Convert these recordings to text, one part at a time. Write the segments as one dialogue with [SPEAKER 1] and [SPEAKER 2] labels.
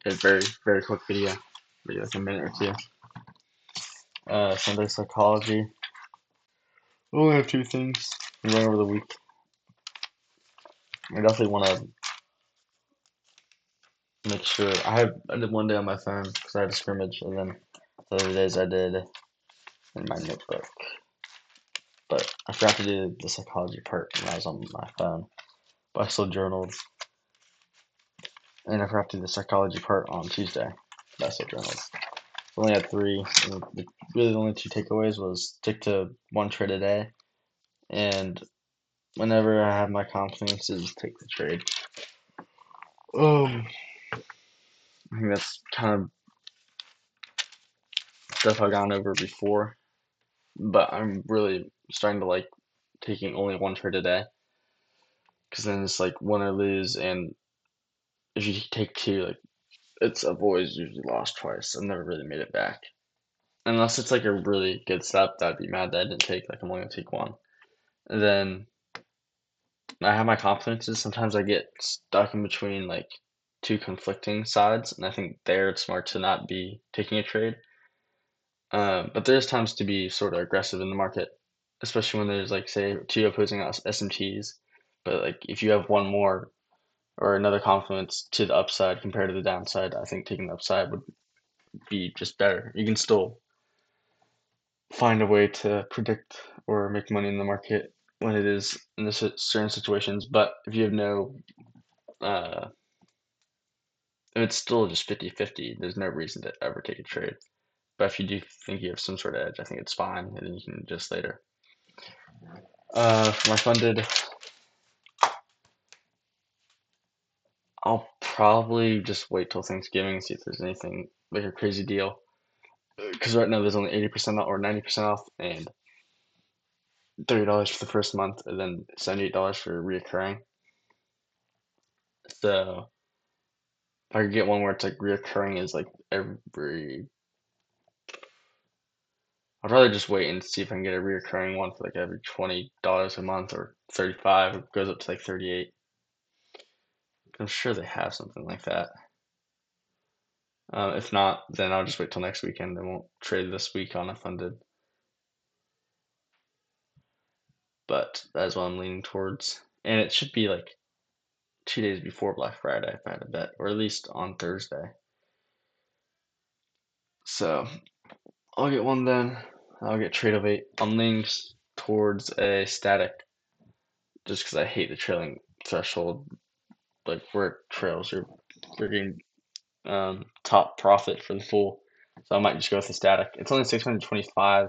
[SPEAKER 1] a very, very quick video, maybe like a minute or two. Sunday psychology. We only have two things. We went over the week. I definitely want to make sure I did one day on my phone because I had a scrimmage, and then the other days I did in my notebook. But I forgot to do the psychology part when I was on my phone. But I still journaled, and I forgot to do the psychology part on Tuesday. But I still journaled. Only had three. And really, the only two takeaways was stick to one trade a day, and whenever I have my confidences, take the trade. I think that's kind of stuff I've gone over before, but I'm really starting to like taking only one trade a day because then it's like win or lose, and if you take two, like I've always usually lost twice. I've never really made it back unless it's like a really good step. That'd be mad that I didn't take. Like I'm only gonna take one, and then I have my confidences. Sometimes I get stuck in between like two conflicting sides, and I think there it's smart to not be taking a trade. But there's times to be sort of aggressive in the market, especially when there's like say two opposing SMTs. But like if you have one more or another confluence to the upside compared to the downside, I think taking the upside would be just better. You can still find a way to predict or make money in the market when it is in this certain situations. But if you have no, if it's still just 50-50, there's no reason to ever take a trade. But if you do think you have some sort of edge, I think it's fine, and then you can adjust later. For my funded, I'll probably just wait till Thanksgiving and see if there's anything like a crazy deal. Because right now there's only 80% off or 90% off, and $30 for the first month, and then $78 for reoccurring. So if I could get one where it's like reoccurring is like every, I'd rather just wait and see if I can get a reoccurring one for like every $20 a month or 35. It goes up to like 38. I'm sure they have something like that. If not, then I'll just wait till next weekend and won't trade this week on a funded. But that's what I'm leaning towards. And it should be like 2 days before Black Friday if I had a bet, or at least on Thursday. So I'll get one then. I'll get trade of 8. I'm leaning towards a static just because I hate the trailing threshold. Like where it trails, you're getting top profit for the full. So I might just go with the static. It's only 625,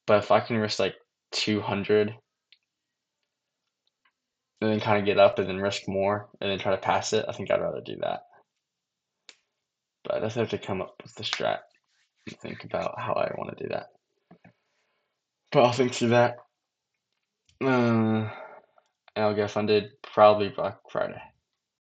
[SPEAKER 1] but if I can risk like 200 and then kind of get up and then risk more and then try to pass it, I think I'd rather do that. But I just have to come up with the strat and think about how I want to do that. But I'll think through that. And I'll get funded probably Black Friday.